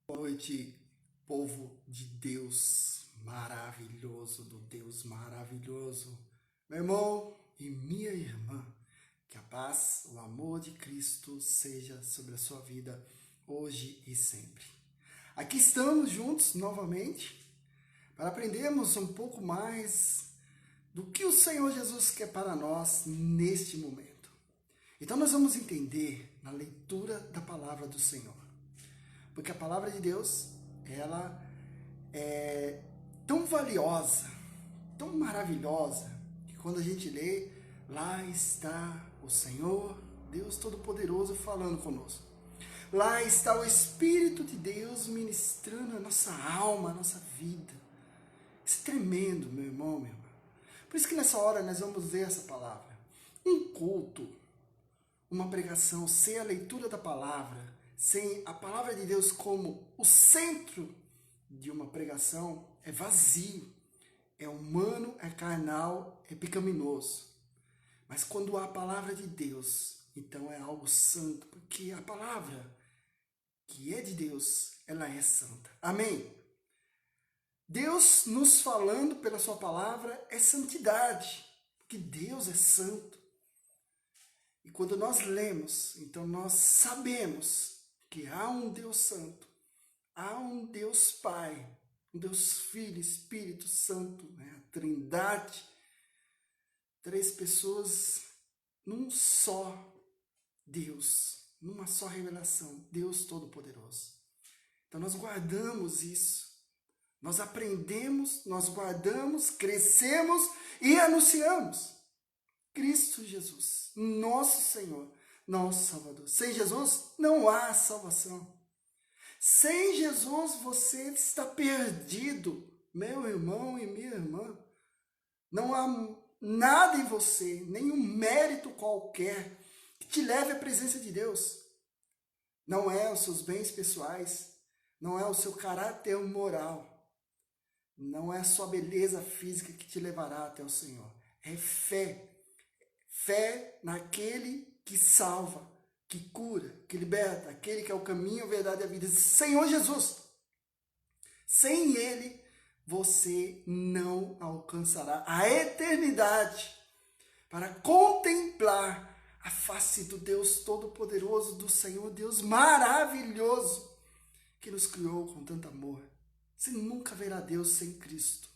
Boa noite, povo de Deus maravilhoso, do Deus maravilhoso. Meu irmão e minha irmã, que a paz, o amor de Cristo seja sobre a sua vida hoje e sempre. Aqui estamos juntos novamente para aprendermos um pouco mais do que o Senhor Jesus quer para nós neste momento. Então nós vamos entender na leitura da palavra do Senhor. Porque a palavra de Deus, ela é tão valiosa, tão maravilhosa, que quando a gente lê, lá está o Senhor, Deus Todo-Poderoso falando conosco. Lá está o Espírito de Deus ministrando a nossa alma, a nossa vida. Isso é tremendo, meu irmão, minha irmã. Por isso que nessa hora nós vamos ler essa palavra. Um culto, uma pregação, sem a leitura da palavra, sem a palavra de Deus como o centro de uma pregação, é vazio, é humano, é carnal, é pecaminoso. Mas quando há a palavra de Deus, então é algo santo, porque a palavra que é de Deus, ela é santa. Amém? Deus nos falando pela sua palavra é santidade, porque Deus é santo. E quando nós lemos, então nós sabemos que há um Deus Santo, há um Deus Pai, um Deus Filho, Espírito Santo, né? A Trindade, três pessoas num só Deus, numa só revelação, Deus Todo-Poderoso. Então nós guardamos isso, nós aprendemos, nós guardamos, crescemos e anunciamos Cristo Jesus, nosso Senhor, nosso Salvador. Sem Jesus não há salvação. Sem Jesus você está perdido, meu irmão e minha irmã. Não há nada em você, nenhum mérito qualquer que te leve à presença de Deus. Não é os seus bens pessoais, não é o seu caráter moral, não é a sua beleza física que te levará até o Senhor. É fé. Fé naquele que salva, que cura, que liberta, aquele que é o caminho, a verdade e a vida. Senhor Jesus. Sem Ele, você não alcançará a eternidade para contemplar a face do Deus Todo-Poderoso, do Senhor Deus maravilhoso, que nos criou com tanto amor. Você nunca verá Deus sem Cristo.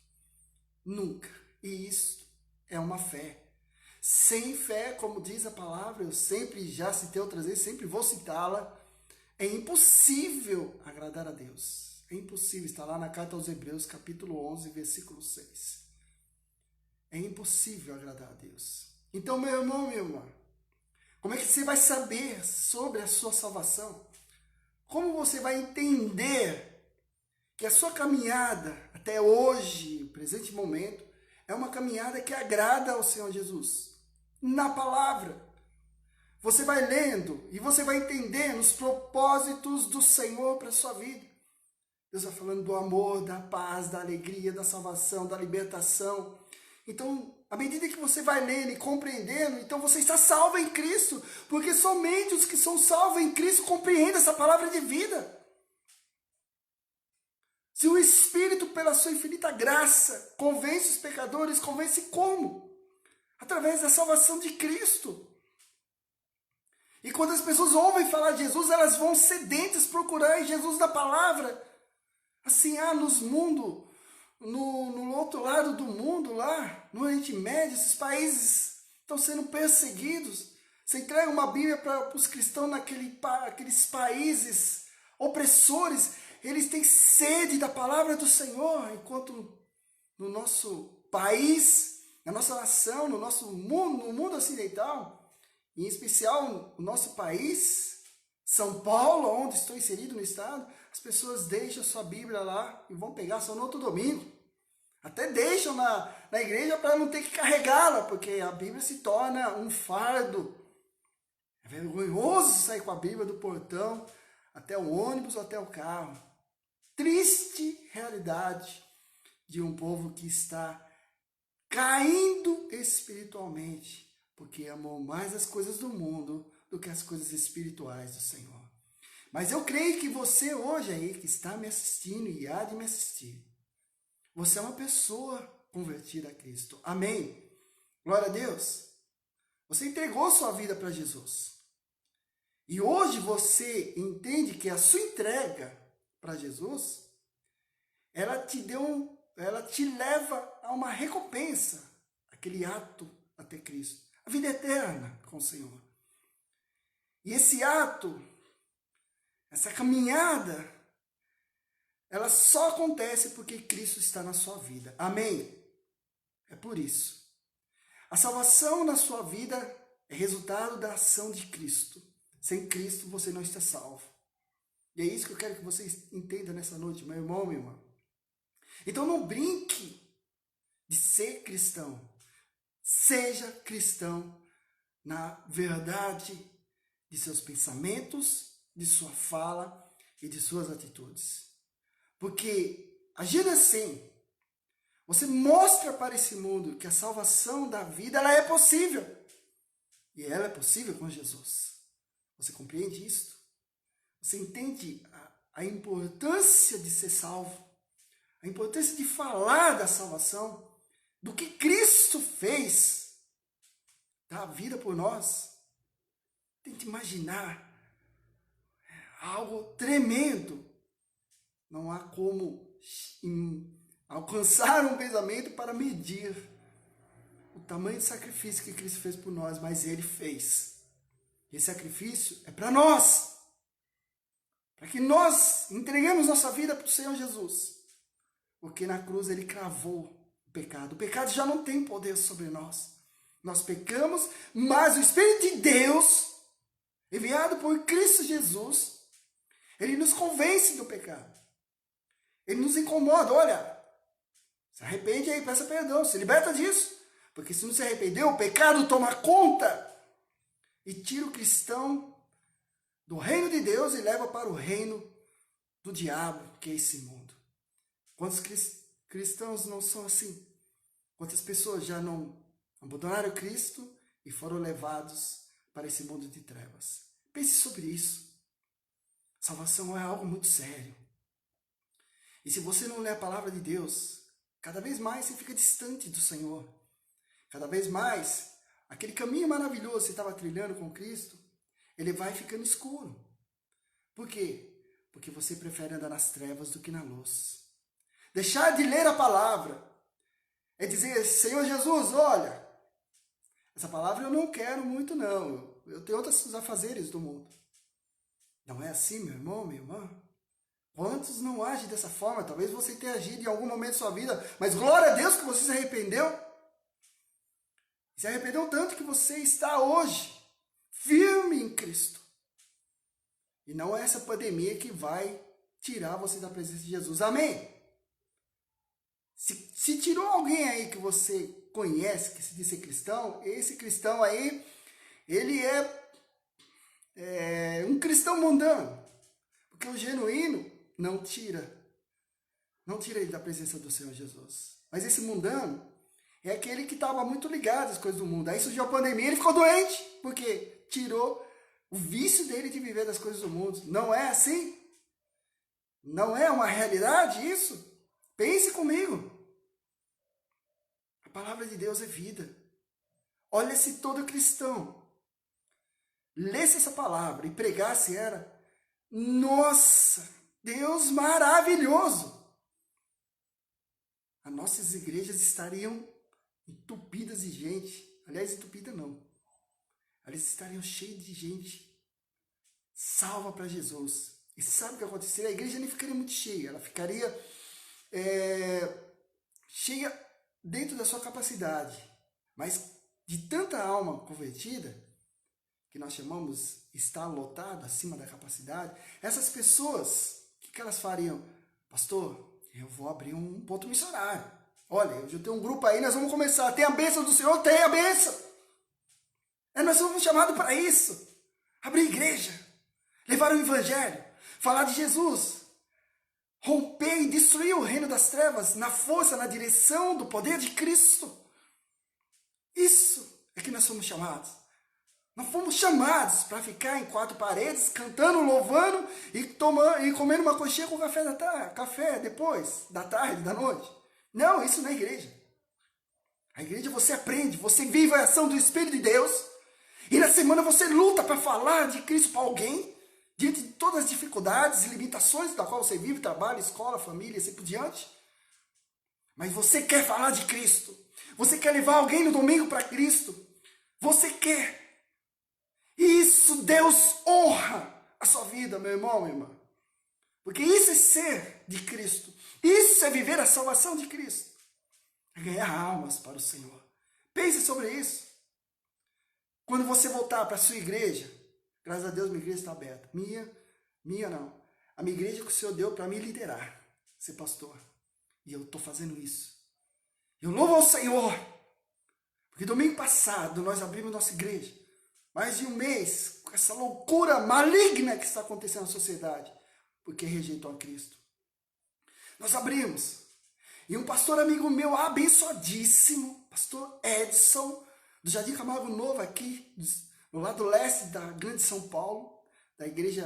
Nunca. E isso é uma fé. Sem fé, como diz a palavra, eu sempre já citei outras vezes, sempre vou citá-la, é impossível agradar a Deus. É impossível, está lá na carta aos Hebreus, capítulo 11, versículo 6. É impossível agradar a Deus. Então, meu irmão, minha irmã, como é que você vai saber sobre a sua salvação? Como você vai entender que a sua caminhada até hoje, o presente momento, é uma caminhada que agrada ao Senhor Jesus? Na palavra. Você vai lendo e você vai entendendo os propósitos do Senhor para a sua vida. Deus vai falando do amor, da paz, da alegria, da salvação, da libertação. Então, à medida que você vai lendo e compreendendo, então você está salvo em Cristo, porque somente os que são salvos em Cristo compreendem essa palavra de vida. Se o Espírito, pela sua infinita graça, convence os pecadores, convence como? Através da salvação de Cristo. E quando as pessoas ouvem falar de Jesus, elas vão sedentas procurar em Jesus da palavra. Assim, no outro lado do mundo, lá no Oriente Médio, esses países estão sendo perseguidos. Você entrega uma Bíblia para os cristãos naqueles países opressores, eles têm sede da palavra do Senhor, enquanto no nosso país, na nossa nação, no nosso mundo, no mundo ocidental, em especial no nosso país, São Paulo, onde estou inserido no estado, as pessoas deixam sua Bíblia lá e vão pegar só no outro domingo. Até deixam na igreja para não ter que carregá-la, porque a Bíblia se torna um fardo. É vergonhoso sair com a Bíblia do portão até o ônibus, até o carro. Triste realidade de um povo que está caindo espiritualmente, porque amou mais as coisas do mundo do que as coisas espirituais do Senhor. Mas eu creio que você hoje aí, que está me assistindo e há de me assistir, você é uma pessoa convertida a Cristo. Amém? Glória a Deus. Você entregou sua vida para Jesus. E hoje você entende que a sua entrega para Jesus, ela te leva a uma recompensa, aquele ato até Cristo, a vida eterna com o Senhor. E esse ato, essa caminhada, ela só acontece porque Cristo está na sua vida. Amém? É por isso. A salvação na sua vida é resultado da ação de Cristo. Sem Cristo você não está salvo. E é isso que eu quero que você entenda nessa noite, meu irmão, minha irmã. Então não brinque de ser cristão. Seja cristão na verdade de seus pensamentos, de sua fala e de suas atitudes. Porque agindo assim, você mostra para esse mundo que a salvação da vida ela é possível. E ela é possível com Jesus. Você compreende isso? Você entende a importância de ser salvo? A importância de falar da salvação? Do que Cristo fez? Da vida por nós? Tente imaginar algo tremendo. Não há como alcançar um pensamento para medir o tamanho de sacrifício que Cristo fez por nós, mas Ele fez. Esse sacrifício é para nós, para que nós entreguemos nossa vida para o Senhor Jesus, porque na cruz Ele cravou o pecado. O pecado já não tem poder sobre nós. Nós pecamos, mas o Espírito de Deus, enviado por Cristo Jesus, Ele nos convence do pecado. Ele nos incomoda, olha, se arrepende aí, peça perdão, se liberta disso. Porque se não se arrependeu, o pecado toma conta e tira o cristão do reino de Deus e leva para o reino do diabo, que é esse mundo. Quantos cristãos não são assim? Quantas pessoas já não abandonaram Cristo e foram levados para esse mundo de trevas? Pense sobre isso. Salvação é algo muito sério. E se você não lê a palavra de Deus, cada vez mais você fica distante do Senhor. Cada vez mais, aquele caminho maravilhoso que você estava trilhando com Cristo, ele vai ficando escuro. Por quê? Porque você prefere andar nas trevas do que na luz. Deixar de ler a palavra é dizer, Senhor Jesus, olha, essa palavra eu não quero muito não, eu tenho outros afazeres do mundo. Não é assim, meu irmão, minha irmã? Quantos não agem dessa forma? Talvez você tenha agido em algum momento da sua vida, mas glória a Deus que você se arrependeu. Se arrependeu tanto que você está hoje firme em Cristo. E não é essa pandemia que vai tirar você da presença de Jesus. Amém? Se tirou alguém aí que você conhece, que se diz ser cristão, esse cristão aí, ele é um cristão mundano. Porque o genuíno não tira ele da presença do Senhor Jesus. Mas esse mundano é aquele que estava muito ligado às coisas do mundo. Aí surgiu a pandemia e ele ficou doente. Por quê? Tirou o vício dele de viver das coisas do mundo. Não é assim? Não é uma realidade isso? Pense comigo. A palavra de Deus é vida. Olha, se todo cristão lesse essa palavra e pregasse ela, nossa, Deus maravilhoso! As nossas igrejas estariam entupidas de gente. Aliás, entupida não. Elas estariam cheias de gente salva para Jesus. E sabe o que aconteceria? A igreja nem ficaria muito cheia. Ela ficaria cheia dentro da sua capacidade. Mas de tanta alma convertida, que nós chamamos estar lotado acima da capacidade, essas pessoas, o que elas fariam? Pastor, eu vou abrir um ponto missionário. Olha, eu já tenho um grupo aí, nós vamos começar. Tem a bênção do Senhor? Tem a bênção. Nós somos chamados para isso. Abrir igreja. Levar o evangelho. Falar de Jesus. Romper e destruir o reino das trevas na força, na direção do poder de Cristo. Isso é que nós somos chamados. Não fomos chamados para ficar em quatro paredes, cantando, louvando e comendo uma coxinha com café depois, da tarde, da noite. Não, isso não é igreja. A igreja você aprende, você vive a ação do Espírito de Deus. E na semana você luta para falar de Cristo para alguém, diante de todas as dificuldades e limitações da qual você vive, trabalho, escola, família, assim por diante. Mas você quer falar de Cristo. Você quer levar alguém no domingo para Cristo. Você quer. E isso Deus honra a sua vida, meu irmão, minha irmã. Porque isso é ser de Cristo. Isso é viver a salvação de Cristo. É ganhar almas para o Senhor. Pense sobre isso. Quando você voltar para a sua igreja, graças a Deus minha igreja está aberta. Minha não. A minha igreja que o Senhor deu para me liderar, ser pastor. E eu estou fazendo isso. Eu louvo ao Senhor. Porque domingo passado nós abrimos nossa igreja. Mais de um mês, com essa loucura maligna que está acontecendo na sociedade. Porque rejeitou a Cristo. Nós abrimos. E um pastor amigo meu, abençoadíssimo, pastor Edson, do Jardim Camargo Novo aqui, no lado leste da grande São Paulo, da igreja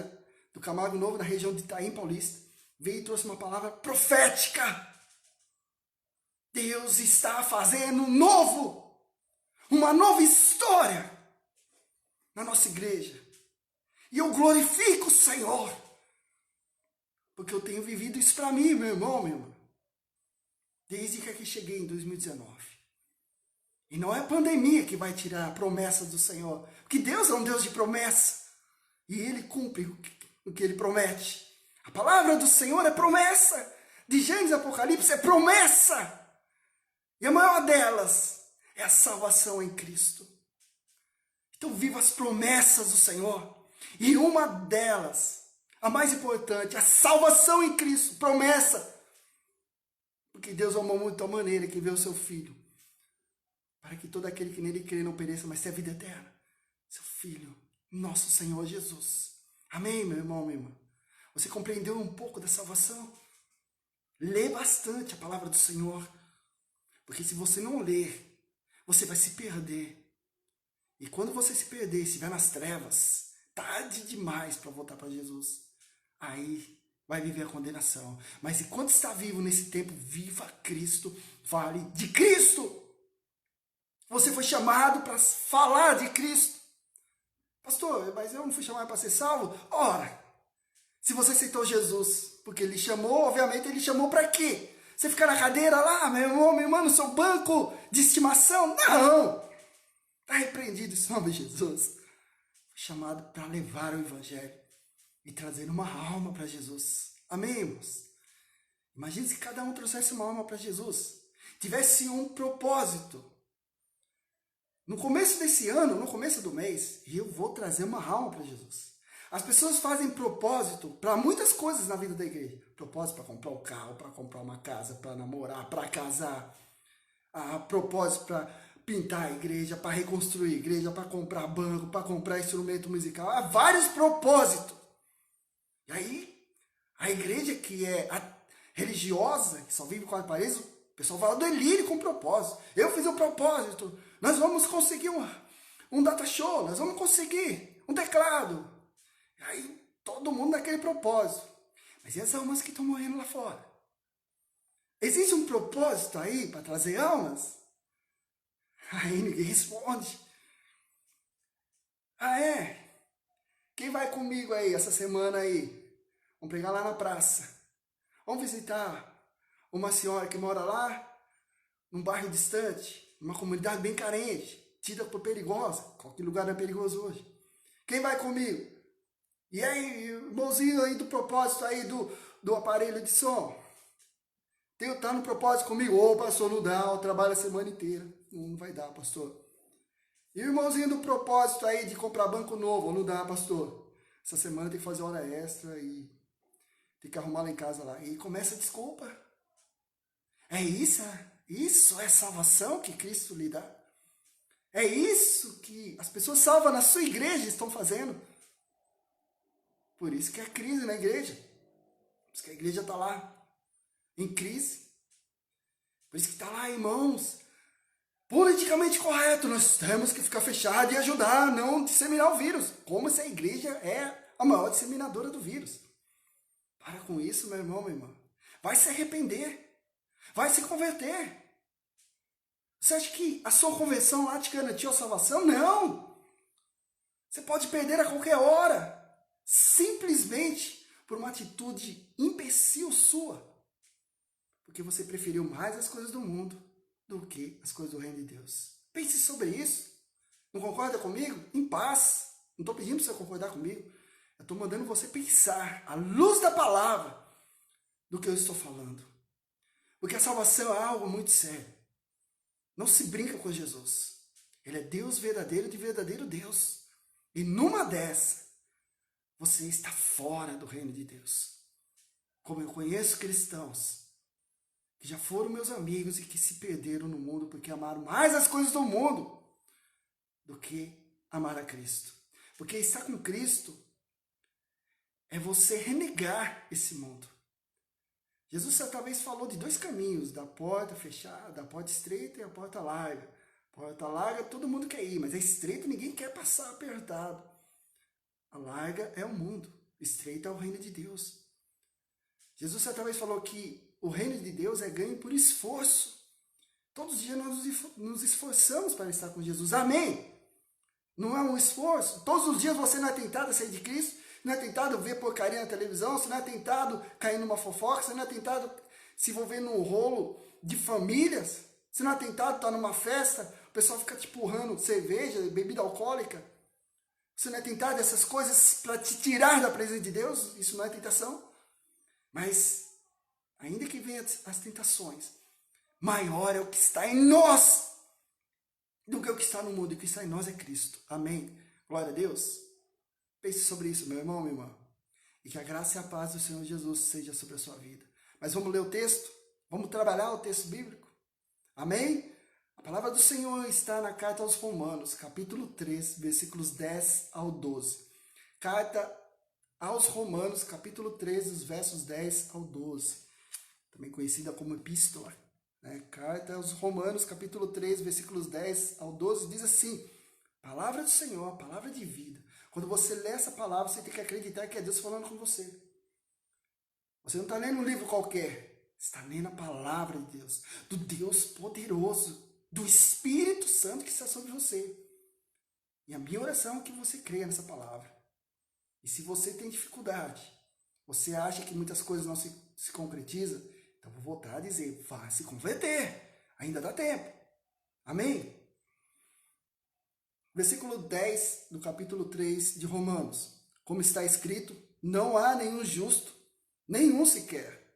do Camargo Novo, na região de Itaim Paulista, veio e trouxe uma palavra profética. Deus está fazendo uma nova história na nossa igreja. E eu glorifico o Senhor, porque eu tenho vivido isso para mim, meu irmão, minha irmã, desde que aqui cheguei em 2019. E não é a pandemia que vai tirar a promessa do Senhor. Porque Deus é um Deus de promessa. E Ele cumpre o que Ele promete. A palavra do Senhor é promessa. De Gênesis e Apocalipse é promessa. E a maior delas é a salvação em Cristo. Então viva as promessas do Senhor. E uma delas, a mais importante, a salvação em Cristo. Promessa. Porque Deus amou muito de tal maneira que enviou o seu Filho, para que todo aquele que nele crê não pereça, mas tenha vida eterna. Seu Filho, nosso Senhor Jesus. Amém, meu irmão, minha irmã? Você compreendeu um pouco da salvação? Lê bastante a palavra do Senhor. Porque se você não ler, você vai se perder. E quando você se perder, se estiver nas trevas, tarde demais para voltar para Jesus. Aí vai viver a condenação. Mas enquanto está vivo nesse tempo, viva Cristo, fale de Cristo. Você foi chamado para falar de Cristo. Pastor, mas eu não fui chamado para ser salvo? Ora, se você aceitou Jesus, porque Ele chamou, obviamente Ele chamou para quê? Você ficar na cadeira lá, meu irmão, minha irmã, no seu banco de estimação? Não! Está repreendido em nome de Jesus. Foi chamado para levar o Evangelho e trazer uma alma para Jesus. Amém, irmãos? Imagine se cada um trouxesse uma alma para Jesus. Tivesse um propósito. No começo desse ano, no começo do mês, eu vou trazer uma alma para Jesus. As pessoas fazem propósito para muitas coisas na vida da igreja. Propósito para comprar um carro, para comprar uma casa, para namorar, para casar. Propósito para pintar a igreja, para reconstruir a igreja, para comprar banco, para comprar instrumento musical. Há vários propósitos. E aí, a igreja que é religiosa, que só vive com as paredes, o pessoal fala do delírio com propósito. Eu fiz um propósito. Nós vamos conseguir um data show, nós vamos conseguir um teclado. Aí todo mundo naquele propósito. Mas e as almas que estão morrendo lá fora? Existe um propósito aí para trazer almas? Aí ninguém responde. É? Quem vai comigo aí essa semana aí? Vamos pegar lá na praça. Vamos visitar uma senhora que mora lá, num bairro distante, numa comunidade bem carente, tida por perigosa. Qualquer lugar é perigoso hoje. Quem vai comigo? E aí, irmãozinho aí do propósito aí do aparelho de som? Tá no propósito comigo? Ô, pastor, não dá, eu trabalho a semana inteira. Não vai dar, pastor. E o irmãozinho do propósito aí de comprar banco novo? Não dá, pastor. Essa semana tem que fazer hora extra e tem que arrumar lá em casa lá. E começa a desculpa. É isso? Isso é salvação que Cristo lhe dá? É isso que as pessoas salvas na sua igreja estão fazendo? Por isso que há crise na igreja. Por isso que a igreja está lá em crise. Por isso que está lá, irmãos, politicamente correto, nós temos que ficar fechado e ajudar a não disseminar o vírus. Como se a igreja é a maior disseminadora do vírus. Para com isso, meu irmão, minha irmã. Vai se arrepender. Vai se converter. Você acha que a sua conversão lá te garantiu a salvação? Não! Você pode perder a qualquer hora. Simplesmente por uma atitude imbecil sua. Porque você preferiu mais as coisas do mundo do que as coisas do reino de Deus. Pense sobre isso. Não concorda comigo? Em paz. Não estou pedindo para você concordar comigo. Eu estou mandando você pensar, à luz da palavra, do que eu estou falando. Porque a salvação é algo muito sério. Não se brinca com Jesus. Ele é Deus verdadeiro de verdadeiro Deus. E numa dessa, você está fora do reino de Deus. Como eu conheço cristãos que já foram meus amigos e que se perderam no mundo porque amaram mais as coisas do mundo do que amar a Cristo. Porque estar com Cristo é você renegar esse mundo. Jesus certa vez falou de dois caminhos, da porta fechada, da porta estreita e a porta larga. Porta larga todo mundo quer ir, mas a estreita ninguém quer passar apertado. A larga é o mundo, estreita é o reino de Deus. Jesus certa vez falou que o reino de Deus é ganho por esforço. Todos os dias nós nos esforçamos para estar com Jesus. Amém? Não é um esforço? Todos os dias você não é tentado a sair de Cristo? Não é tentado ver porcaria na televisão? Você não é tentado cair numa fofoca? Você não é tentado se envolver num rolo de famílias? Você não é tentado estar numa festa? O pessoal fica te empurrando cerveja, bebida alcoólica? Você não é tentado essas coisas para te tirar da presença de Deus? Isso não é tentação? Mas, ainda que venham as tentações, maior é o que está em nós do que o que está no mundo. E o que está em nós é Cristo. Amém? Glória a Deus. Pense sobre isso, meu irmão, minha irmã. E que a graça e a paz do Senhor Jesus seja sobre a sua vida. Mas vamos ler o texto? Vamos trabalhar o texto bíblico? Amém? A palavra do Senhor está na carta aos Romanos, capítulo 3, versículos 10 ao 12. Carta aos Romanos, capítulo 3, os versos 10 ao 12. Também conhecida como epístola. Carta aos Romanos, capítulo 3, versículos 10 ao 12, diz assim: palavra do Senhor, palavra de vida. Quando você lê essa palavra, você tem que acreditar que é Deus falando com você. Você não está lendo um livro qualquer. Você está lendo a palavra de Deus. Do Deus poderoso. Do Espírito Santo que está sobre você. E a minha oração é que você creia nessa palavra. E se você tem dificuldade, você acha que muitas coisas não se concretizam, então vou voltar a dizer, vá se converter. Ainda dá tempo. Amém? Versículo 10 do capítulo 3 de Romanos. Como está escrito, não há nenhum justo, nenhum sequer.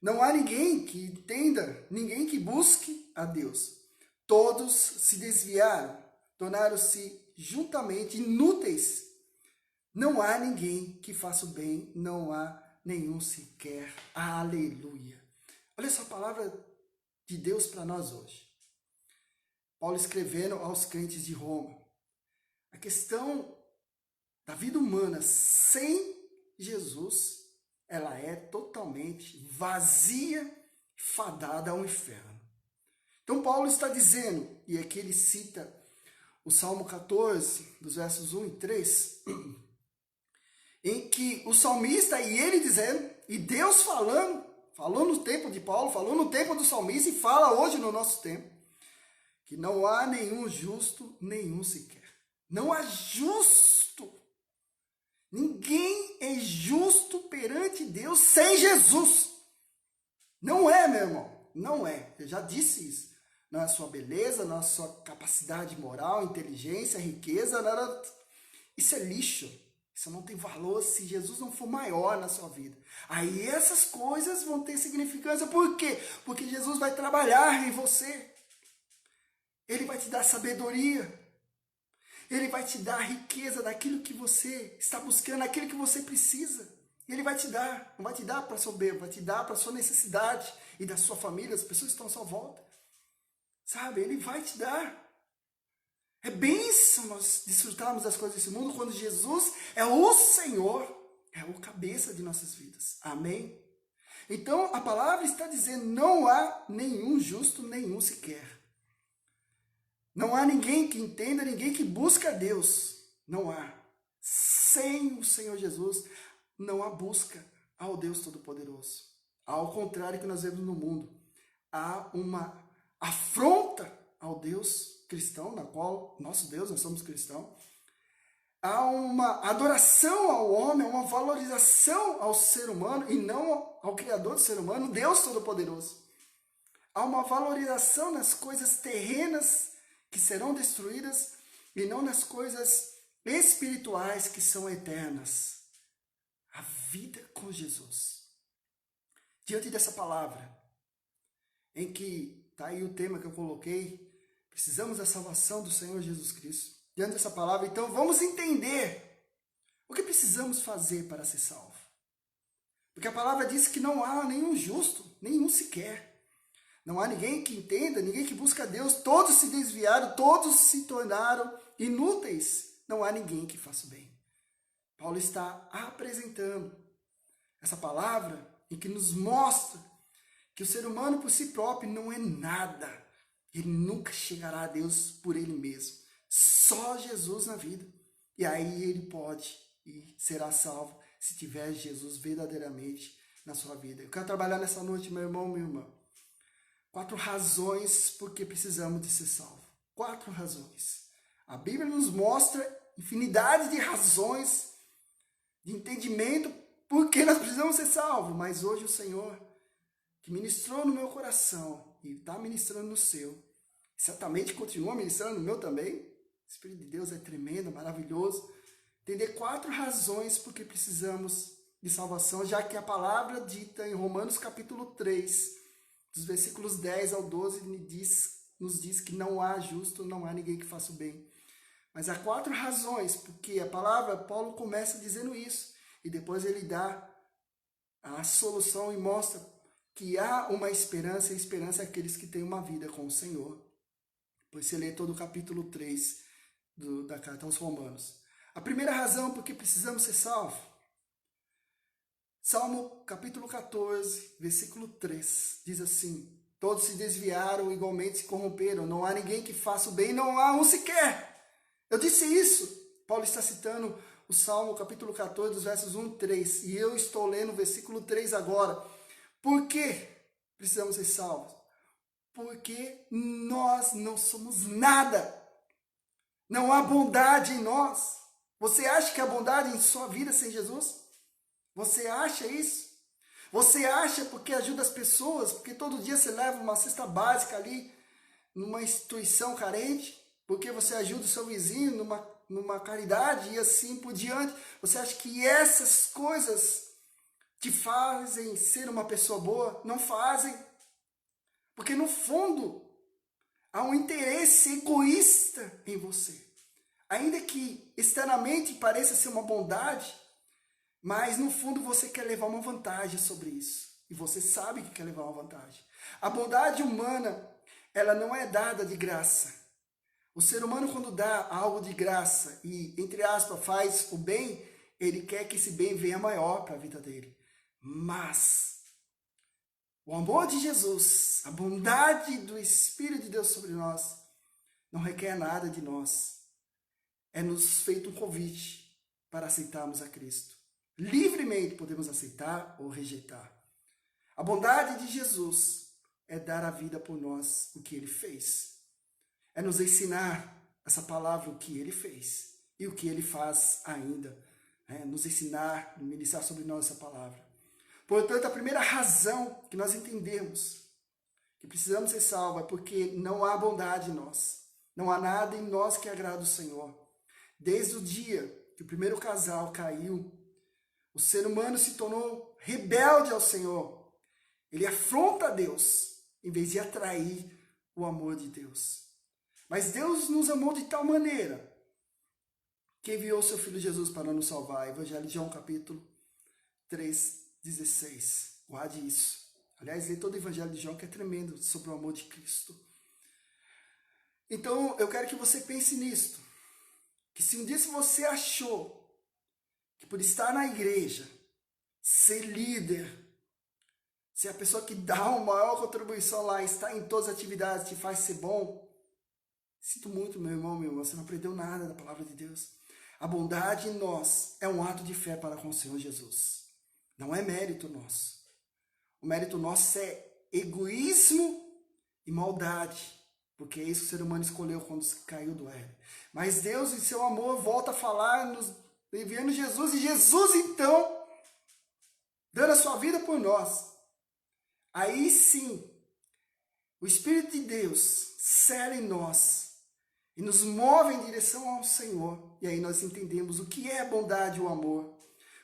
Não há ninguém que entenda, ninguém que busque a Deus. Todos se desviaram, tornaram-se juntamente inúteis. Não há ninguém que faça o bem, não há nenhum sequer. Aleluia. Olha essa palavra de Deus para nós hoje. Paulo escrevendo aos crentes de Roma. A questão da vida humana sem Jesus, ela é totalmente vazia, fadada ao inferno. Então Paulo está dizendo, e aqui ele cita o Salmo 14, dos versos 1 e 3, em que o salmista e ele dizendo, e Deus falou no tempo de Paulo, falou no tempo do salmista e fala hoje no nosso tempo, que não há nenhum justo, nenhum sequer. Não há justo. Ninguém é justo perante Deus sem Jesus. Não é, meu irmão. Não é. Eu já disse isso. Não é a sua beleza, não é a sua capacidade moral, inteligência, riqueza. Não. Isso é lixo. Isso não tem valor se Jesus não for maior na sua vida. Aí essas coisas vão ter significância. Por quê? Porque Jesus vai trabalhar em você. Ele vai te dar sabedoria. Ele vai te dar a riqueza daquilo que você está buscando, aquilo que você precisa. Ele vai te dar. Não vai te dar para soberbo, vai te dar para a sua necessidade e da sua família, as pessoas que estão à sua volta. Sabe? Ele vai te dar. É bênção nós desfrutarmos das coisas desse mundo quando Jesus é o Senhor, é o cabeça de nossas vidas. Amém? Então, a palavra está dizendo, não há nenhum justo, nenhum sequer. Não há ninguém que entenda, ninguém que busca a Deus. Não há. Sem o Senhor Jesus, não há busca ao Deus Todo-Poderoso. Ao contrário que nós vemos no mundo, há uma afronta ao Deus cristão, na qual nosso Deus, nós somos cristãos. Há uma adoração ao homem, uma valorização ao ser humano e não ao Criador do ser humano, Deus Todo-Poderoso. Há uma valorização nas coisas terrenas que serão destruídas e não nas coisas espirituais que são eternas. A vida com Jesus. Diante dessa palavra, em que está aí o tema que eu coloquei, precisamos da salvação do Senhor Jesus Cristo. Diante dessa palavra, então, vamos entender o que precisamos fazer para ser salvo. Porque a palavra diz que não há nenhum justo, nenhum sequer. Não há ninguém que entenda, ninguém que busca a Deus. Todos se desviaram, todos se tornaram inúteis. Não há ninguém que faça o bem. Paulo está apresentando essa palavra em que nos mostra que o ser humano por si próprio não é nada. Ele nunca chegará a Deus por ele mesmo. Só Jesus na vida. E aí ele pode e será salvo se tiver Jesus verdadeiramente na sua vida. Eu quero trabalhar nessa noite, meu irmão, minha irmã. 4 razões por que precisamos de ser salvo. 4 razões. A Bíblia nos mostra infinidade de razões de entendimento por que nós precisamos ser salvos. Mas hoje o Senhor, que ministrou no meu coração e está ministrando no seu, certamente continua ministrando no meu também. O Espírito de Deus é tremendo, maravilhoso. Entender 4 razões por que precisamos de salvação, já que a palavra dita em Romanos capítulo 3, dos versículos 10 ao 12, nos diz que não há justo, não há ninguém que faça o bem. Mas há 4 razões, porque a palavra, Paulo começa dizendo isso, e depois ele dá a solução e mostra que há uma esperança, e a esperança é aqueles que têm uma vida com o Senhor. Pois você lê todo o capítulo 3 da carta aos Romanos. A primeira razão por que precisamos ser salvos. Salmo capítulo 14, versículo 3, diz assim: todos se desviaram, igualmente se corromperam, não há ninguém que faça o bem, não há um sequer. Eu disse isso. Paulo está citando o Salmo capítulo 14, dos versos 1 e 3, e eu estou lendo o versículo 3 agora. Por que precisamos ser salvos? Porque nós não somos nada. Não há bondade em nós. Você acha que há bondade em sua vida sem Jesus? Você acha isso? Você acha porque ajuda as pessoas, porque todo dia você leva uma cesta básica ali numa instituição carente, porque você ajuda o seu vizinho numa caridade e assim por diante. Você acha que essas coisas te fazem ser uma pessoa boa? Não fazem. Porque no fundo há um interesse egoísta em você. Ainda que externamente pareça ser uma bondade, mas no fundo você quer levar uma vantagem sobre isso. E você sabe que quer levar uma vantagem. A bondade humana, ela não é dada de graça. O ser humano, quando dá algo de graça e, entre aspas, faz o bem, ele quer que esse bem venha maior para a vida dele. Mas o amor de Jesus, a bondade do Espírito de Deus sobre nós, não requer nada de nós. É nos feito um convite para aceitarmos a Cristo. Livremente podemos aceitar ou rejeitar. A bondade de Jesus é dar a vida por nós, o que Ele fez. É nos ensinar essa palavra, o que Ele fez e o que Ele faz ainda. Nos ensinar, ministrar sobre nós essa palavra. Portanto, a primeira razão que nós entendemos que precisamos ser salvos é porque não há bondade em nós. Não há nada em nós que agrada o Senhor. Desde o dia que o primeiro casal caiu, o ser humano se tornou rebelde ao Senhor. Ele afronta a Deus, em vez de atrair o amor de Deus. Mas Deus nos amou de tal maneira que enviou seu Filho Jesus para nos salvar. Evangelho de João, capítulo 3, 16. Guarde isso. Aliás, lê todo o Evangelho de João, que é tremendo, sobre o amor de Cristo. Então, eu quero que você pense nisto. Que se um dia você achou que por estar na igreja, ser líder, ser a pessoa que dá uma maior contribuição lá, estar em todas as atividades, te faz ser bom, Sinto muito, meu irmão, minha irmã, você não aprendeu nada da palavra de Deus. A bondade em nós é um ato de fé para com o Senhor Jesus. Não é mérito nosso. O mérito nosso é egoísmo e maldade, porque é isso que o ser humano escolheu quando caiu do Éden. Mas Deus, em seu amor, volta a falar, nos enviando Jesus, e Jesus, então, dando a sua vida por nós. Aí sim, o Espírito de Deus cela em nós e nos move em direção ao Senhor. E aí nós entendemos o que é a bondade e o amor.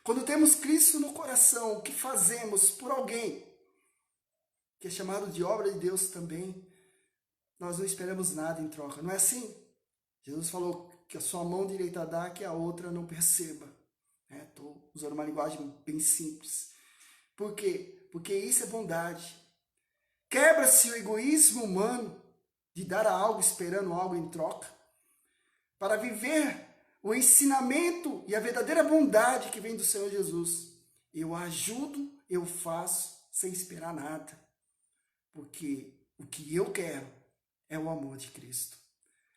Quando temos Cristo no coração, o que fazemos por alguém, que é chamado de obra de Deus também, nós não esperamos nada em troca. Não é assim? Jesus falou que a sua mão direita dá, que a outra não perceba. Estou usando uma linguagem bem simples. Por quê? Porque isso é bondade. Quebra-se o egoísmo humano de dar a algo esperando algo em troca, para viver o ensinamento e a verdadeira bondade que vem do Senhor Jesus. Eu ajudo, eu faço sem esperar nada, porque o que eu quero é o amor de Cristo.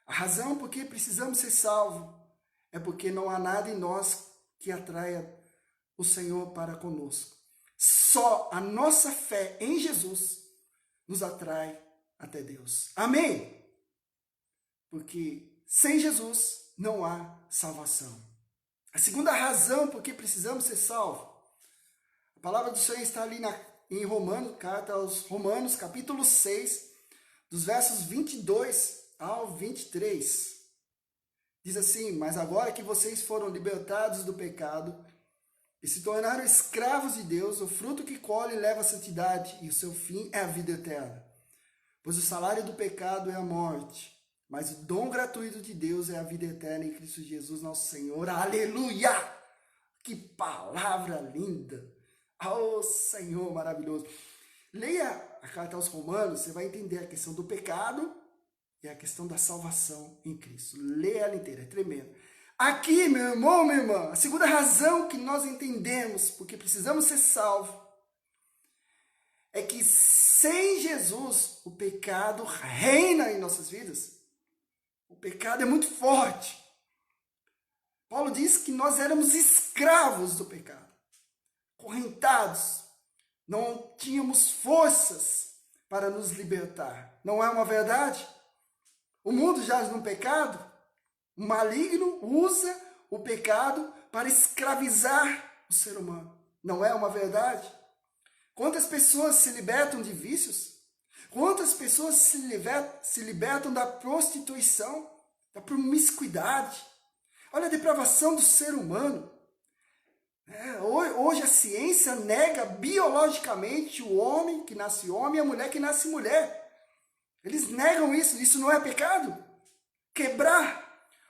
A razão por que precisamos ser salvos é porque não há nada em nós que atraia o Senhor para conosco. Só a nossa fé em Jesus nos atrai até Deus. Amém? Porque sem Jesus não há salvação. A segunda razão por que precisamos ser salvos, a palavra do Senhor está ali em Romanos, carta aos Romanos, capítulo 6, dos versos 22 ao 23. Diz assim: mas agora que vocês foram libertados do pecado e se tornaram escravos de Deus, o fruto que colhe leva à santidade e o seu fim é a vida eterna. Pois o salário do pecado é a morte, mas o dom gratuito de Deus é a vida eterna em Cristo Jesus, nosso Senhor. Aleluia! Que palavra linda! Oh, Senhor maravilhoso! Leia a carta aos Romanos, você vai entender a questão do pecado e a questão da salvação em Cristo. Leia ela inteira, é tremendo. Aqui, meu irmão, minha irmã, a segunda razão que nós entendemos porque precisamos ser salvos é que sem Jesus o pecado reina em nossas vidas. O pecado é muito forte. Paulo diz que nós éramos escravos do pecado, correntados, não tínhamos forças para nos libertar. Não é uma verdade? O mundo jaz no pecado. O maligno usa o pecado para escravizar o ser humano. Não é uma verdade? Quantas pessoas se libertam de vícios? Quantas pessoas se libertam da prostituição, da promiscuidade? Olha a depravação do ser humano. Hoje a ciência nega biologicamente o homem que nasce homem e a mulher que nasce mulher. Eles negam isso. Isso não é pecado? Quebrar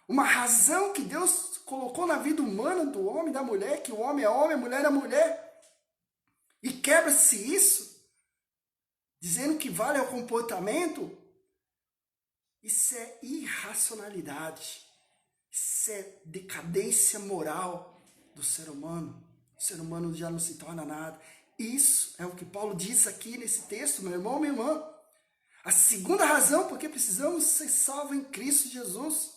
uma razão que Deus colocou na vida humana do homem e da mulher, que o homem é homem, a mulher é mulher. E quebra-se isso, dizendo que vale ao comportamento. Isso é irracionalidade. Isso é decadência moral do ser humano. O ser humano já não se torna nada. Isso é o que Paulo diz aqui nesse texto, meu irmão, minha irmã. A segunda razão por que precisamos ser salvos em Cristo Jesus,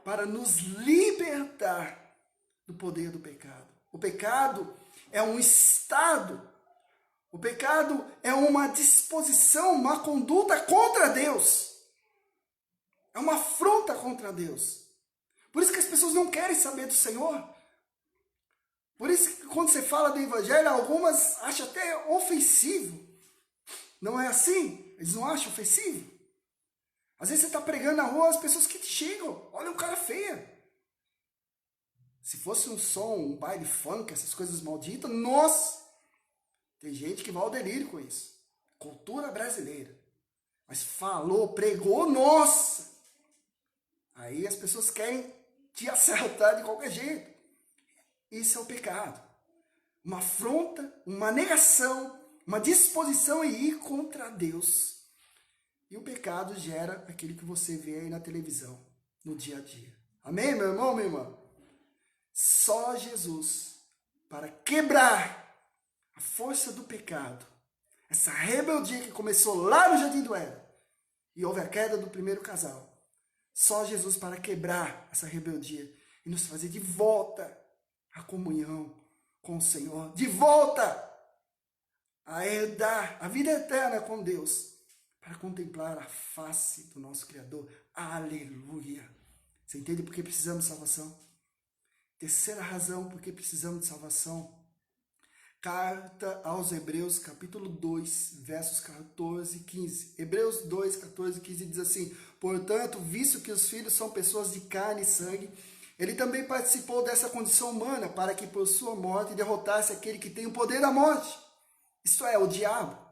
para nos libertar do poder do pecado. O pecado é um estado, o pecado é uma disposição, uma conduta contra Deus. É uma afronta contra Deus. Por isso que as pessoas não querem saber do Senhor. Por isso que quando você fala do Evangelho, algumas acham até ofensivo. Não é assim? Eles não acham ofensivo? Às vezes você está pregando na rua, as pessoas que te chegam, olha um cara feia. Se fosse um som, um baile funk, essas coisas malditas, nossa! Tem gente que vai ao delírio com isso. Cultura brasileira. Mas falou, pregou, nossa! Aí as pessoas querem te acertar de qualquer jeito. Isso é o pecado. Uma afronta, uma negação, uma disposição a ir contra Deus. E o pecado gera aquilo que você vê aí na televisão, no dia a dia. Amém, meu irmão, minha irmã? Só Jesus, para quebrar a força do pecado, essa rebeldia que começou lá no Jardim do Éden, e houve a queda do primeiro casal, Só Jesus para quebrar essa rebeldia e nos trazer de volta à comunhão com o Senhor, de volta a herdar a vida eterna com Deus, para contemplar a face do nosso Criador. Aleluia! Você entende por que precisamos de salvação? Terceira razão por que precisamos de salvação. Carta aos Hebreus, capítulo 2, versos 14 e 15. Hebreus 2, 14 e 15 diz assim: portanto, visto que os filhos são pessoas de carne e sangue, ele também participou dessa condição humana, para que por sua morte derrotasse aquele que tem o poder da morte, isto é, o diabo.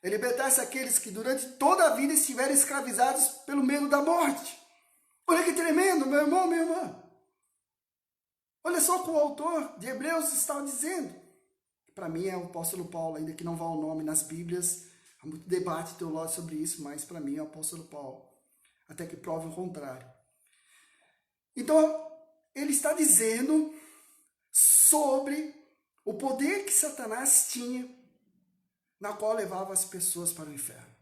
E libertasse aqueles que durante toda a vida estiveram escravizados pelo medo da morte. Olha que tremendo, meu irmão, minha irmã. Olha só o que o autor de Hebreus está dizendo. Para mim é o apóstolo Paulo, ainda que não vá o nome nas Bíblias, há muito debate teológico sobre isso, mas para mim é o apóstolo Paulo, até que prove o contrário. Então, ele está dizendo sobre o poder que Satanás tinha, na qual levava as pessoas para o inferno.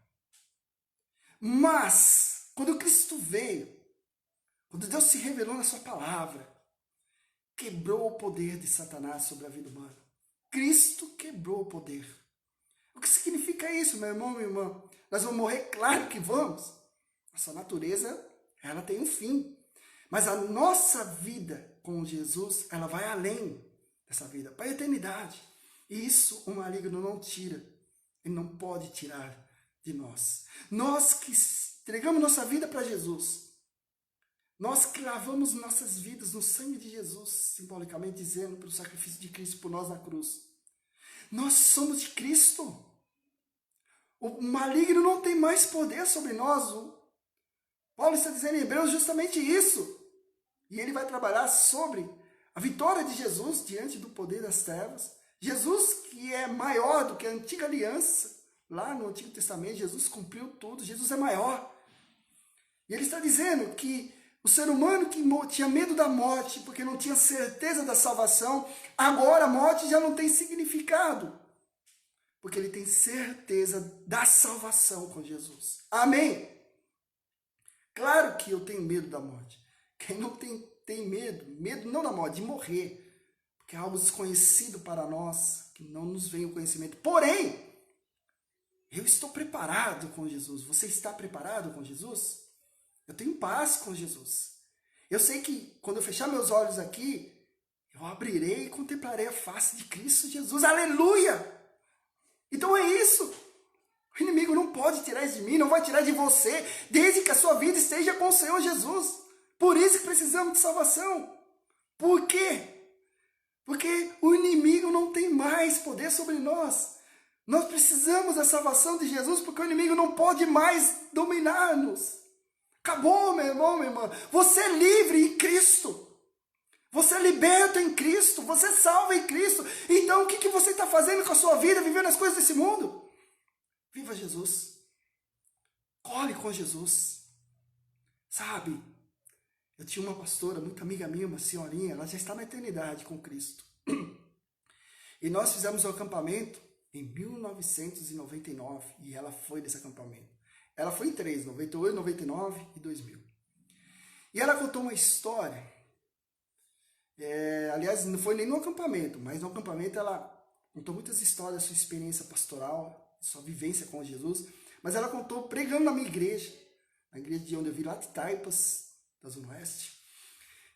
Mas, quando Cristo veio, quando Deus se revelou na sua palavra, quebrou o poder de Satanás sobre a vida humana. Cristo quebrou o poder. O que significa isso, meu irmão, minha irmã? Nós vamos morrer? Claro que vamos. Nossa natureza, ela tem um fim. Mas a nossa vida com Jesus, ela vai além dessa vida, para a eternidade. E isso o maligno não tira. Ele não pode tirar de nós. Nós que entregamos nossa vida para Jesus, nós que lavamos nossas vidas no sangue de Jesus, simbolicamente dizendo, pelo sacrifício de Cristo por nós na cruz. Nós somos de Cristo. O maligno não tem mais poder sobre nós. O Paulo está dizendo em Hebreus justamente isso. E ele vai trabalhar sobre a vitória de Jesus diante do poder das trevas. Jesus, que é maior do que a antiga aliança, lá no Antigo Testamento, Jesus cumpriu tudo, Jesus é maior. E ele está dizendo que o ser humano que tinha medo da morte, porque não tinha certeza da salvação, agora a morte já não tem significado, porque ele tem certeza da salvação com Jesus. Amém? Claro que eu tenho medo da morte. Quem não tem medo não da morte, de morrer, porque é algo desconhecido para nós, que não nos vem o conhecimento. Porém, eu estou preparado com Jesus. Você está preparado com Jesus? Eu tenho paz com Jesus. Eu sei que quando eu fechar meus olhos aqui, eu abrirei e contemplarei a face de Cristo Jesus. Aleluia! Então é isso. O inimigo não pode tirar isso de mim, não vai tirar de você, desde que a sua vida esteja com o Senhor Jesus. Por isso que precisamos de salvação. Por quê? Porque o inimigo não tem mais poder sobre nós. Nós precisamos da salvação de Jesus, porque o inimigo não pode mais dominar-nos. Acabou, meu irmão, minha irmã. Você é livre em Cristo. Você é liberto em Cristo. Você é salvo em Cristo. Então, o que você está fazendo com a sua vida, vivendo as coisas desse mundo? Viva Jesus. Corre com Jesus. Sabe, eu tinha uma pastora, muito amiga minha, uma senhorinha, ela já está na eternidade com Cristo. E nós fizemos um acampamento em 1999, e ela foi nesse acampamento. Ela foi em 3, 98, 99 e 2000. E ela contou uma história, aliás, não foi nem no acampamento, mas no acampamento ela contou muitas histórias da sua experiência pastoral, sua vivência com Jesus, mas ela contou pregando na minha igreja, na igreja de onde eu vi lá de Taipas, da Zona Oeste.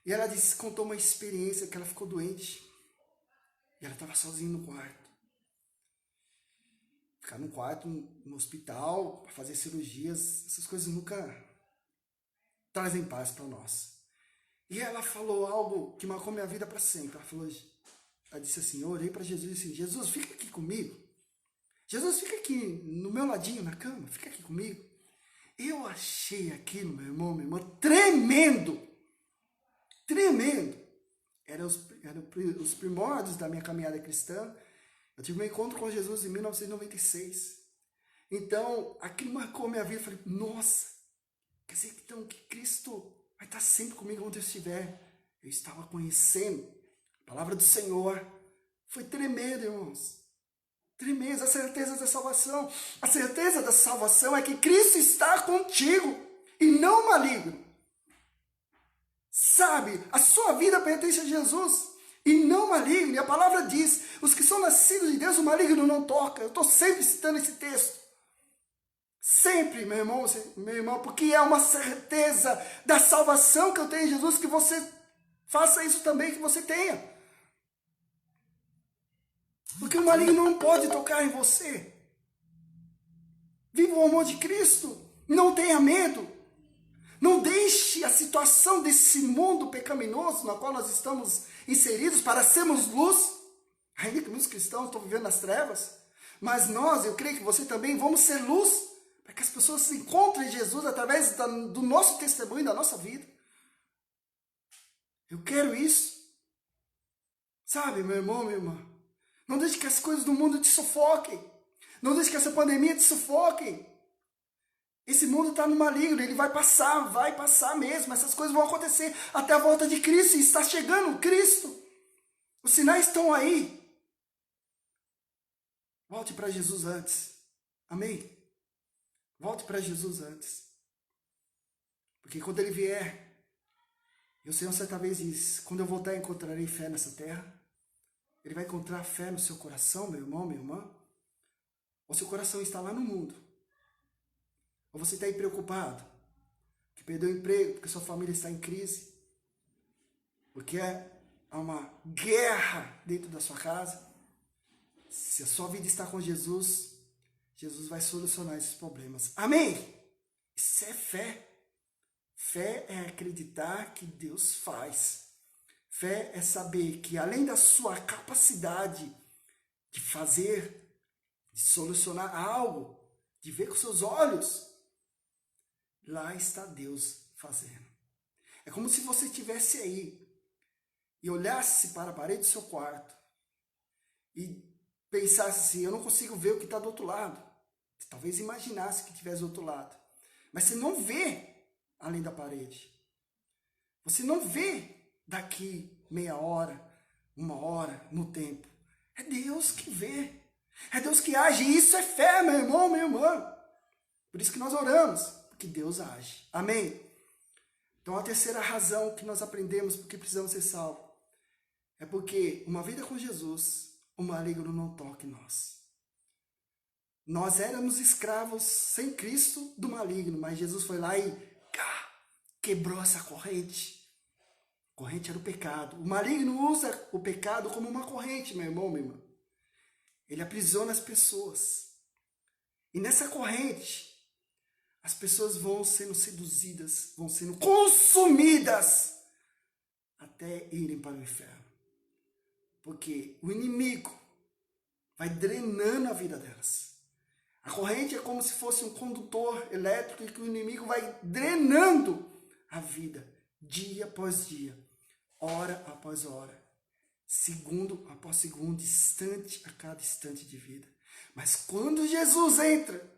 E ela contou uma experiência que ela ficou doente, e ela estava sozinha no quarto. Ficar num quarto, no hospital, para fazer cirurgias, essas coisas nunca trazem paz para nós. E ela falou algo que marcou minha vida para sempre. Ela disse assim, eu orei para Jesus e disse, Jesus, fica aqui comigo. Jesus, fica aqui no meu ladinho na cama, fica aqui comigo. Eu achei aquilo, meu irmão, minha irmã, tremendo. Tremendo. Eram os primórdios da minha caminhada cristã. Eu tive um encontro com Jesus em 1996. Então, aquilo marcou minha vida. Eu falei, nossa, quer dizer então que Cristo vai estar sempre comigo onde eu estiver. Eu estava conhecendo a palavra do Senhor. Foi tremendo, irmãos. Tremendo, a certeza da salvação. A certeza da salvação é que Cristo está contigo e não maligno. Sabe, a sua vida pertence a Jesus e não maligno. E a palavra diz, os que são nascidos de Deus, o maligno não toca. Eu estou sempre citando esse texto. Sempre, meu irmão, porque é uma certeza da salvação que eu tenho em Jesus, que você faça isso também, que você tenha. Porque o maligno não pode tocar em você. Viva o amor de Cristo. Não tenha medo. Não deixe a situação desse mundo pecaminoso na qual nós estamos inseridos para sermos luz. Ainda que muitos cristãos estão vivendo nas trevas. Mas nós, eu creio que você também, vamos ser luz para que as pessoas se encontrem em Jesus através do nosso testemunho, da nossa vida. Eu quero isso. Sabe, meu irmão, minha irmã? Não deixe que as coisas do mundo te sufoquem. Não deixe que essa pandemia te sufoque. Esse mundo está no maligno, ele vai passar mesmo. Essas coisas vão acontecer até a volta de Cristo. E está chegando Cristo. Os sinais estão aí. Volte para Jesus antes. Amém? Volte para Jesus antes. Porque quando ele vier, e o Senhor certa vez diz, quando eu voltar encontrarei fé nessa terra. Ele vai encontrar fé no seu coração, meu irmão, minha irmã. Ou seu coração está lá no mundo. Ou você está aí preocupado, que perdeu o emprego, porque sua família está em crise. Porque há uma guerra dentro da sua casa. Se a sua vida está com Jesus, Jesus vai solucionar esses problemas. Amém? Isso é fé. Fé é acreditar que Deus faz. Fé é saber que além da sua capacidade de fazer, de solucionar algo, de ver com seus olhos, lá está Deus fazendo. É como se você estivesse aí e olhasse para a parede do seu quarto e pensasse assim, eu não consigo ver o que está do outro lado. Você talvez imaginasse que estivesse do outro lado. Mas você não vê além da parede. Você não vê daqui meia hora, uma hora, no tempo. É Deus que vê. É Deus que age. E isso é fé, meu irmão, minha irmã. Por isso que nós oramos. Porque Deus age. Amém? Então a terceira razão que nós aprendemos porque precisamos ser salvos é porque uma vida com Jesus, o maligno não toca em nós. Nós éramos escravos sem Cristo do maligno, mas Jesus foi lá e quebrou essa corrente. A corrente era o pecado. O maligno usa o pecado como uma corrente, meu irmão, minha irmã. Ele aprisiona as pessoas. E nessa corrente, as pessoas vão sendo seduzidas, vão sendo consumidas até irem para o inferno. Porque o inimigo vai drenando a vida delas. A corrente é como se fosse um condutor elétrico e que o inimigo vai drenando a vida, dia após dia, hora após hora, segundo após segundo, instante a cada instante de vida. Mas quando Jesus entra,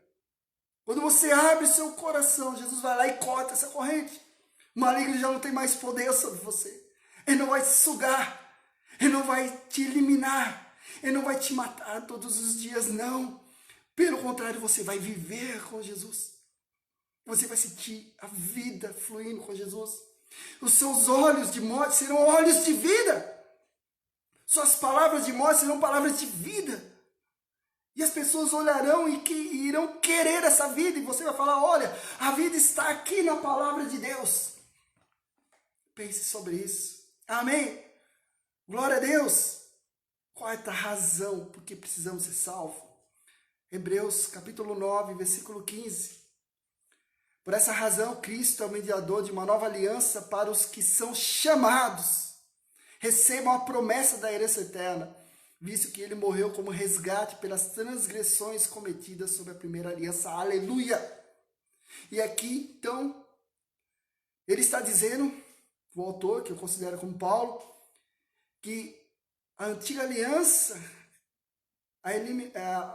quando você abre seu coração, Jesus vai lá e corta essa corrente. O maligno já não tem mais poder sobre você. Ele não vai te sugar. Ele não vai te eliminar. Ele não vai te matar todos os dias, não. Pelo contrário, você vai viver com Jesus. Você vai sentir a vida fluindo com Jesus. Os seus olhos de morte serão olhos de vida. Suas palavras de morte serão palavras de vida. E as pessoas olharão e irão querer essa vida. E você vai falar, olha, a vida está aqui na palavra de Deus. Pense sobre isso. Amém? Glória a Deus. Quarta razão por que precisamos ser salvos. Hebreus capítulo 9, versículo 15. Por essa razão, Cristo é o mediador de uma nova aliança para os que são chamados. Recebam a promessa da herança eterna, visto que ele morreu como resgate pelas transgressões cometidas sob a primeira aliança. Aleluia! E aqui, então, ele está dizendo, o autor, que eu considero como Paulo, que a antiga aliança,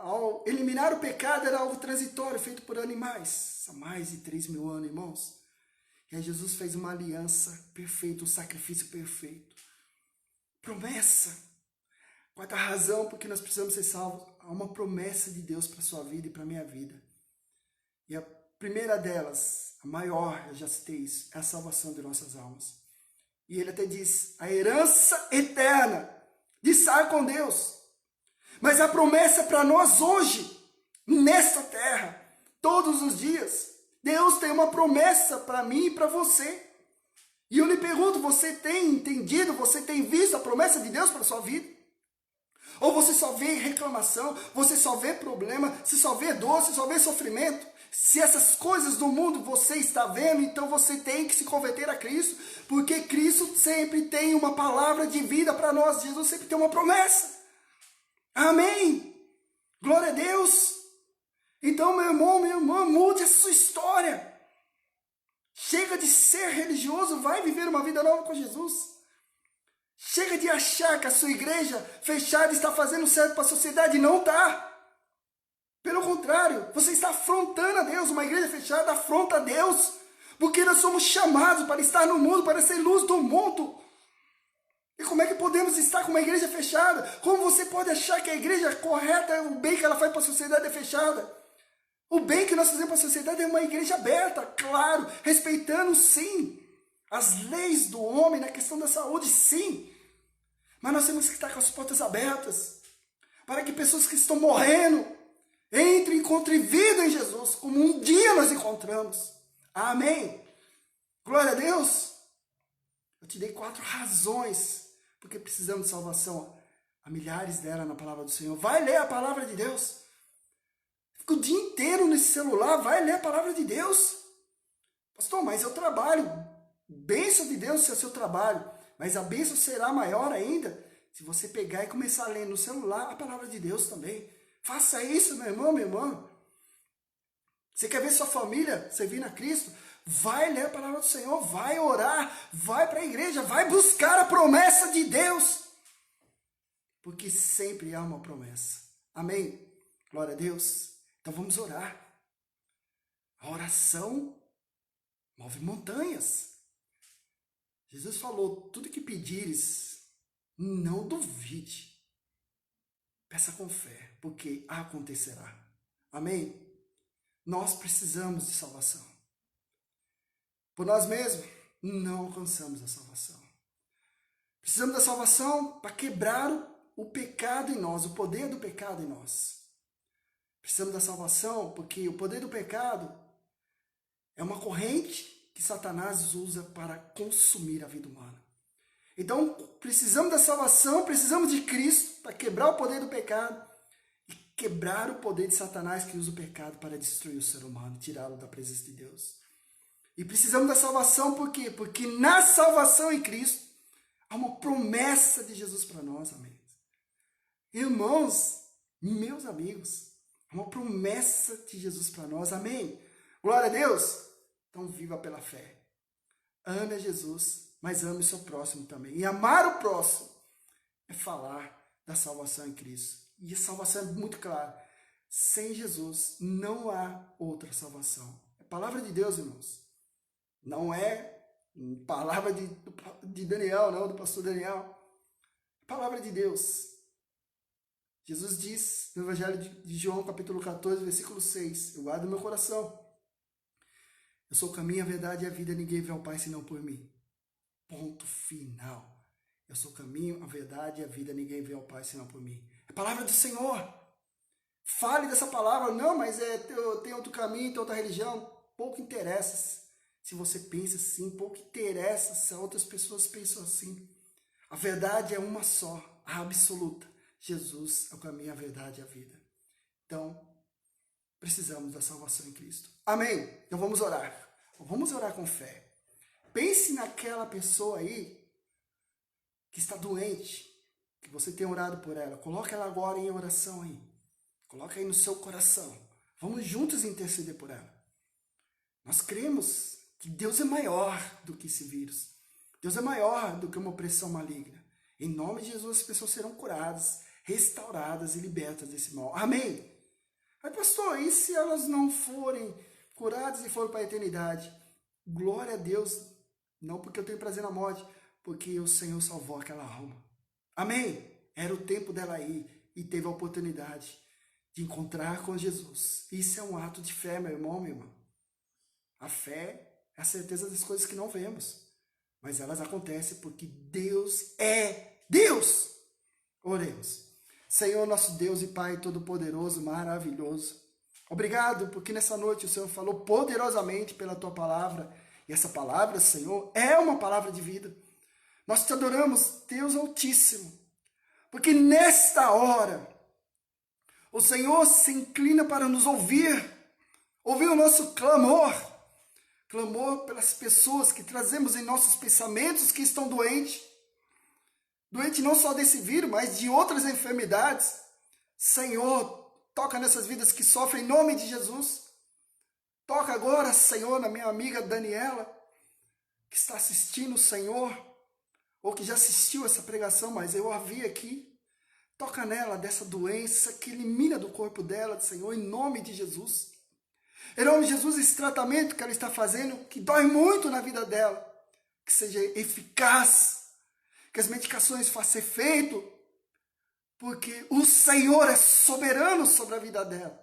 ao eliminar o pecado, era algo transitório, feito por animais. Há mais de 3.000 anos, irmãos. E aí Jesus fez uma aliança perfeita, um sacrifício perfeito. Promessa. Quarta razão porque nós precisamos ser salvos. Há uma promessa de Deus para a sua vida e para a minha vida. E a primeira delas, a maior, eu já citei isso, é a salvação de nossas almas. E ele até diz, a herança eterna de estar com Deus. Mas a promessa para nós hoje, nesta terra, todos os dias, Deus tem uma promessa para mim e para você. E eu lhe pergunto, você tem entendido, você tem visto a promessa de Deus para a sua vida? Ou você só vê reclamação, você só vê problema, você só vê dor, você só vê sofrimento? Se essas coisas do mundo você está vendo, então você tem que se converter a Cristo, porque Cristo sempre tem uma palavra de vida para nós, Jesus sempre tem uma promessa. Amém? Glória a Deus. Então, meu irmão, minha irmã, mude a sua história. Chega de ser religioso, vai viver uma vida nova com Jesus. Chega de achar que a sua igreja fechada está fazendo certo para a sociedade. Não está. Pelo contrário, você está afrontando a Deus. Uma igreja fechada afronta a Deus. Porque nós somos chamados para estar no mundo, para ser luz do mundo. E como é que podemos estar com uma igreja fechada? Como você pode achar que a igreja correta, o bem que ela faz para a sociedade é fechada? O bem que nós fazemos para a sociedade é uma igreja aberta, claro, respeitando sim as leis do homem na questão da saúde, sim. Mas nós temos que estar com as portas abertas para que pessoas que estão morrendo entrem e encontrem vida em Jesus, como um dia nós encontramos. Amém? Glória a Deus. Eu te dei 4 razões porque precisamos de salvação. Há milhares delas na palavra do Senhor. Vai ler a palavra de Deus. Fica o dia inteiro nesse celular, vai ler a palavra de Deus. Pastor, mas eu trabalho. Bênção de Deus se é seu trabalho. Mas a bênção será maior ainda se você pegar e começar a ler no celular a palavra de Deus também. Faça isso, meu irmão, minha irmã. Você quer ver sua família servindo a Cristo? Vai ler a palavra do Senhor, vai orar, vai para a igreja, vai buscar a promessa de Deus. Porque sempre há uma promessa. Amém? Glória a Deus. Então vamos orar. A oração move montanhas. Jesus falou, tudo que pedires, não duvide. Peça com fé, porque acontecerá. Amém? Nós precisamos de salvação. Por nós mesmos, não alcançamos a salvação. Precisamos da salvação para quebrar o pecado em nós, o poder do pecado em nós. Precisamos da salvação porque o poder do pecado é uma corrente que Satanás usa para consumir a vida humana. Então, precisamos da salvação, precisamos de Cristo para quebrar o poder do pecado e quebrar o poder de Satanás que usa o pecado para destruir o ser humano, tirá-lo da presença de Deus. E precisamos da salvação por quê? Porque na salvação em Cristo há uma promessa de Jesus para nós, amém? Irmãos, meus amigos, há uma promessa de Jesus para nós, amém? Glória a Deus! Então viva pela fé. Ame a Jesus, mas ame o seu próximo também. E amar o próximo é falar da salvação em Cristo. E a salvação é muito clara. Sem Jesus não há outra salvação. É a palavra de Deus, irmãos. Não é palavra de Daniel, não, do pastor Daniel. É palavra de Deus. Jesus diz no Evangelho de João, capítulo 14, versículo 6. Eu guardo no meu coração. Eu sou o caminho, a verdade e a vida. Ninguém vê ao Pai senão por mim. Ponto final. Eu sou o caminho, a verdade e a vida. Ninguém vê ao Pai senão por mim. É a palavra do Senhor. Fale dessa palavra. Não, mas tem outro caminho, tem outra religião. Pouco interessa se você pensa assim. Pouco interessa se outras pessoas pensam assim. A verdade é uma só, a absoluta. Jesus é o caminho, a verdade e a vida. Então, precisamos da salvação em Cristo. Amém? Então vamos orar. Vamos orar com fé. Pense naquela pessoa aí que está doente, que você tem orado por ela. Coloque ela agora em oração aí. Coloque aí no seu coração. Vamos juntos interceder por ela. Nós cremos que Deus é maior do que esse vírus. Deus é maior do que uma opressão maligna. Em nome de Jesus, as pessoas serão curadas, restauradas e libertas desse mal. Amém? Mas, pastor, e se elas não forem curadas e forem para a eternidade? Glória a Deus, não porque eu tenho prazer na morte, porque o Senhor salvou aquela alma. Amém? Era o tempo dela ir e teve a oportunidade de encontrar com Jesus. Isso é um ato de fé, meu irmão, minha irmã. A fé é a certeza das coisas que não vemos. mas elas acontecem porque Deus é Deus. Oremos. Senhor, nosso Deus e Pai Todo-Poderoso, maravilhoso. Obrigado, porque nessa noite o Senhor falou poderosamente pela Tua palavra. E essa palavra, Senhor, é uma palavra de vida. Nós te adoramos, Deus Altíssimo, porque nesta hora o Senhor se inclina para nos ouvir o nosso clamor pelas pessoas que trazemos em nossos pensamentos que estão doentes não só desse vírus, mas de outras enfermidades. Senhor, toca nessas vidas que sofrem em nome de Jesus. Toca agora, Senhor, na minha amiga Daniela, que está assistindo, Senhor, ou que já assistiu essa pregação, mas eu a vi aqui. Toca nela dessa doença que elimina do corpo dela, Senhor, em nome de Jesus. Em nome de Jesus, esse tratamento que ela está fazendo, que dói muito na vida dela, que seja eficaz, que as medicações façam efeito, porque o Senhor é soberano sobre a vida dela.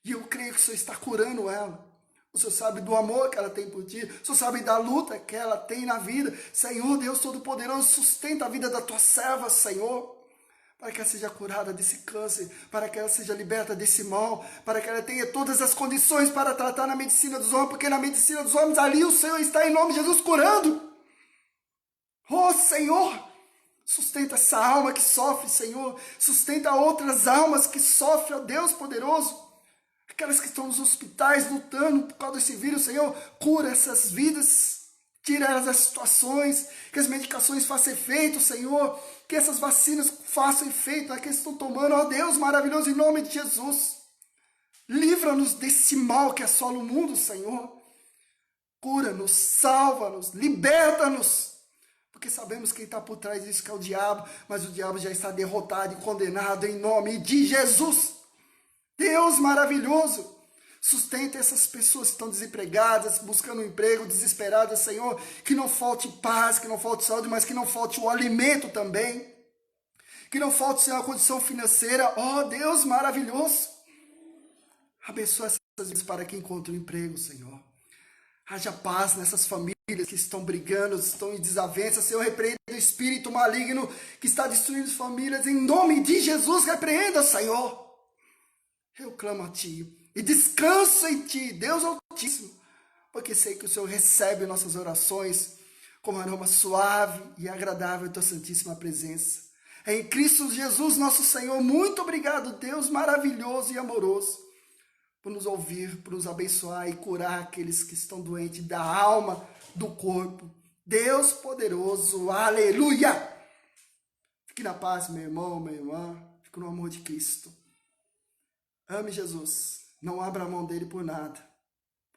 E eu creio que o Senhor está curando ela. O Senhor sabe do amor que ela tem por ti. O Senhor sabe da luta que ela tem na vida. Senhor, Deus Todo-Poderoso, sustenta a vida da tua serva, Senhor, para que ela seja curada desse câncer, para que ela seja liberta desse mal, para que ela tenha todas as condições para tratar na medicina dos homens, porque na medicina dos homens ali o Senhor está em nome de Jesus curando. Oh, Senhor, sustenta essa alma que sofre, Senhor. Sustenta outras almas que sofrem, ó Deus poderoso. Aquelas que estão nos hospitais lutando por causa desse vírus, Senhor. Cura essas vidas. Tira elas das situações. Que as medicações façam efeito, Senhor. Que essas vacinas façam efeito naqueles que estão tomando. Ó Deus maravilhoso, em nome de Jesus. Livra-nos desse mal que assola o mundo, Senhor. Cura-nos, salva-nos, liberta-nos. Porque sabemos quem está por trás disso que é o diabo, mas o diabo já está derrotado e condenado em nome de Jesus. Deus maravilhoso, sustenta essas pessoas que estão desempregadas, buscando um emprego, desesperadas, Senhor, que não falte paz, que não falte saúde, mas que não falte o alimento também, que não falte, Senhor, a condição financeira. Ó Deus maravilhoso, abençoa essas vidas para que encontrem um emprego, Senhor. Haja paz nessas famílias que estão brigando, estão em desavença. Senhor, repreenda o espírito maligno que está destruindo famílias. Em nome de Jesus, repreenda, Senhor. Eu clamo a Ti e descanso em Ti, Deus Altíssimo, porque sei que o Senhor recebe nossas orações como aroma suave e agradável em Tua santíssima presença. Em Cristo Jesus, nosso Senhor, muito obrigado, Deus maravilhoso e amoroso, por nos ouvir, por nos abençoar e curar aqueles que estão doentes da alma, do corpo. Deus poderoso, aleluia! Fique na paz, meu irmão, minha irmã. Fique no amor de Cristo. Ame Jesus. Não abra a mão dele por nada,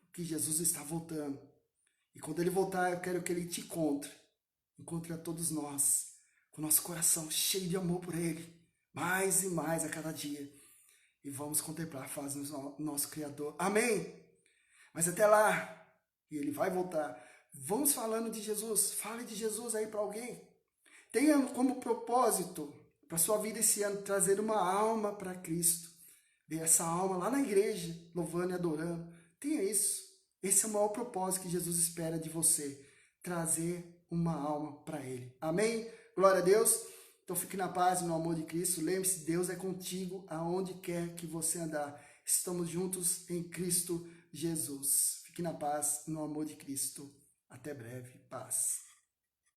porque Jesus está voltando. E quando ele voltar, eu quero que ele te encontre a todos nós, com nosso coração cheio de amor por ele, mais e mais a cada dia. E vamos contemplar a face do nosso Criador. Amém? Mas até lá, e ele vai voltar. Vamos falando de Jesus. Fale de Jesus aí para alguém. Tenha como propósito para sua vida esse ano trazer uma alma para Cristo. Ver essa alma lá na igreja, louvando e adorando. Tenha isso. Esse é o maior propósito que Jesus espera de você. Trazer uma alma para Ele. Amém? Glória a Deus. Então fique na paz e no amor de Cristo. Lembre-se, Deus é contigo aonde quer que você andar. Estamos juntos em Cristo Jesus. Fique na paz e no amor de Cristo. Até breve. Paz.